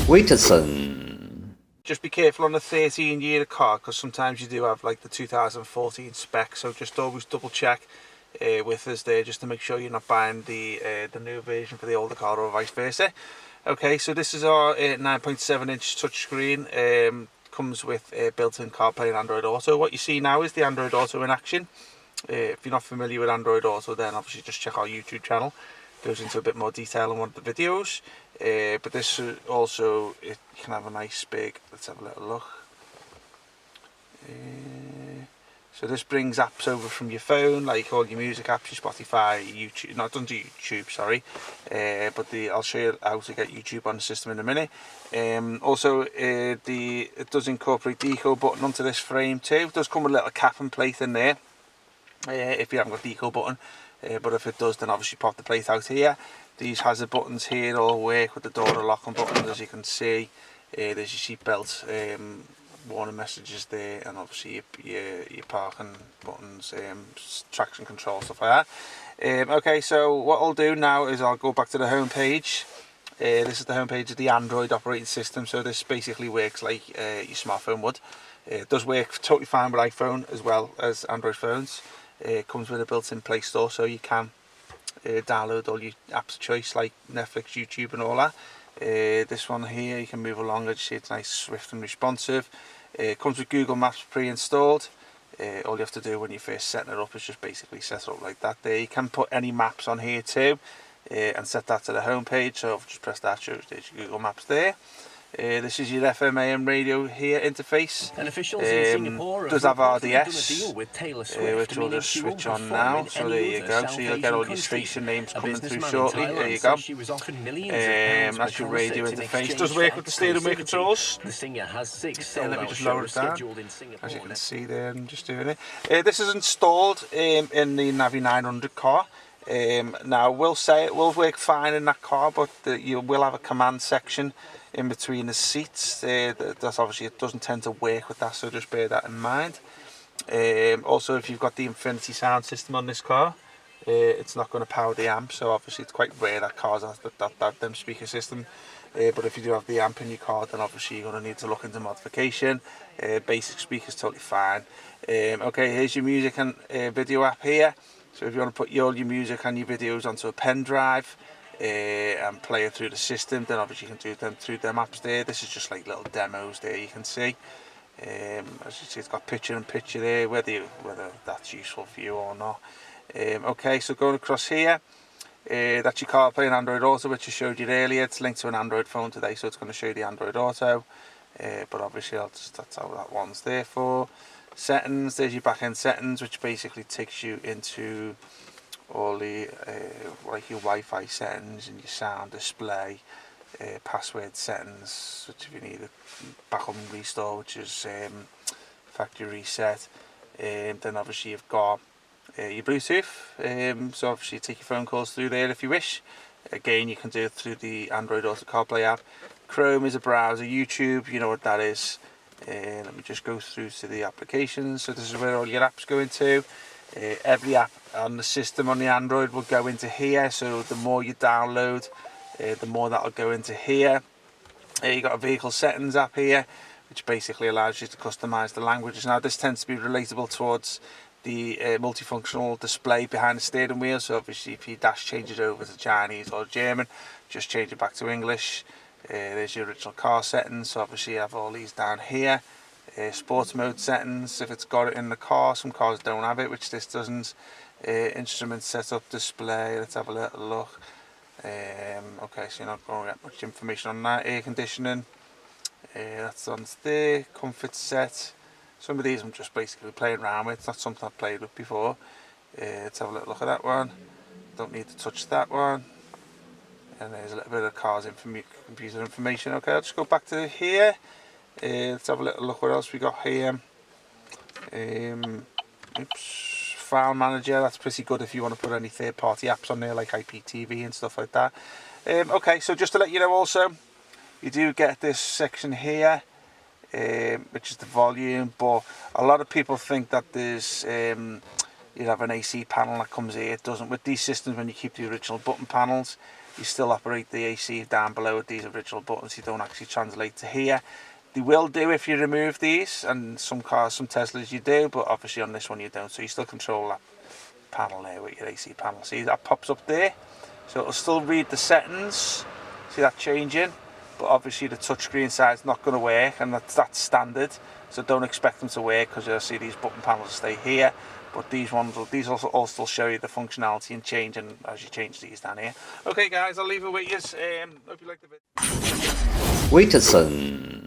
WITSON. Just be careful on the 13-year car, because sometimes you do have like the 2014 spec, so just always double check with us there, just to make sure you're not buying the new version for the older car or vice versa. Okay, so this is our 9.7 inch touchscreen. Comes with built-in CarPlay and Android Auto. What you see now is the Android Auto in action. If you're not familiar with Android Auto, then obviously just check our YouTube channel. It goes into a bit more detail on one of the videos. But this also, you can have a nice big, let's have a little look. So this brings apps over from your phone, like all your music apps, your Spotify, YouTube. No, it doesn't do YouTube, sorry. But I'll show you how to get YouTube on the system in a minute. Also, it does incorporate the eco button onto this frame too. It does come with a little cap and plate in there, if you haven't got the eco button. But if it does, then obviously pop the plate out here. These hazard buttons here all work with the door to lock and buttons, as you can see. There's your seat belt warning messages there, and obviously your parking buttons, traction control, stuff like that. Okay, so what I'll do now is I'll go back to the home page. This is the home page of the Android operating system, so this basically works like your smartphone would. It does work totally fine with iPhone as well as Android phones. It comes with a built-in Play Store, so you can download all your apps of choice like Netflix, YouTube and all that. This one here, you can move along, as you see, it's nice, swift and responsive. It comes with Google Maps pre-installed. All you have to do when you're first setting it up is just basically set it up like that there. You can put any maps on here too, and set that to the home page, so I'll just press that, shows there's your Google Maps there. This is your FM AM radio here interface. And officials in Singapore does have RDS, which we'll just switch on now. So there you go. So you'll get all your station names coming through shortly. There you go. That's your radio interface. Does work with the steering wheel controls. The Singer has 6 let me just lower it down. As you can see there, I'm just doing it. This is installed in the Navi 900 car. Now we'll say it will work fine in that car, but you will have a command section in between the seats. That's obviously, it doesn't tend to work with that, so just bear that in mind. Also, if you've got the Infinity sound system on this car, it's not going to power the amp, so obviously it's quite rare that cars have that speaker system. But if you do have the amp in your car, then obviously you're going to need to look into modification. Basic speakers totally fine. Okay, here's your music and video app here. So if you want to put all your music and your videos onto a pen drive and play it through the system, then obviously you can do them through them apps there. This is just like little demos there, you can see. As you see, it's got picture in picture there, whether that's useful for you or not. Okay, so going across here, that's your CarPlay and Android Auto, which I showed you earlier. It's linked to an Android phone today, so it's going to show you the Android Auto. But obviously that's how that one's there for. Settings, there's your back end settings, which basically takes you into all the like your Wi-Fi settings and your sound display, password settings, which if you need a backup and restore, which is factory reset. Then obviously you've got your Bluetooth, so obviously you take your phone calls through there if you wish. Again, you can do it through the Android Auto CarPlay app. Chrome is a browser. YouTube, you know what that is. Let me just go through to the applications. So this is where all your apps go into. Every app on the system on the Android will go into here, so the more you download, the more that'll go into here. You've got a vehicle settings app here, which basically allows you to customize the languages. Now this tends to be relatable towards the multifunctional display behind the steering wheel, so obviously if you dash change it over to Chinese or German, just change it back to English. There's your original car settings, so obviously you have all these down here. Sports mode settings, if it's got it in the car, some cars don't have it, which this doesn't. Instrument setup display, let's have a little look. Okay, so you're not going to get much information on that. Air conditioning, that's on there. Comfort set, some of these I'm just basically playing around with, it's not something I've played with before. Let's have a little look at that one. Don't need to touch that one. And there's a little bit of cars computer information. Okay, I'll just go back to here. Let's have a little look what else we got here. File manager, that's pretty good if you want to put any third-party apps on there like IPTV and stuff like that. Okay, so just to let you know also, you do get this section here, which is the volume, but a lot of people think that there's you have an AC panel that comes here. It doesn't. With these systems, when you keep the original button panels, you still operate the AC down below with these original buttons. You don't actually translate to here. They will do if you remove these, and some cars, some Teslas you do, but obviously on this one you don't, so you still control that panel there with your AC panel. See, that pops up there, so it'll still read the settings. See that changing, but obviously the touchscreen side's not going to work, and that's standard, so don't expect them to work, because you'll see these button panels stay here, but these ones will all still show you the functionality and change, and as you change these down here. Okay guys, I'll leave it with you. Hope you liked the video. WITSON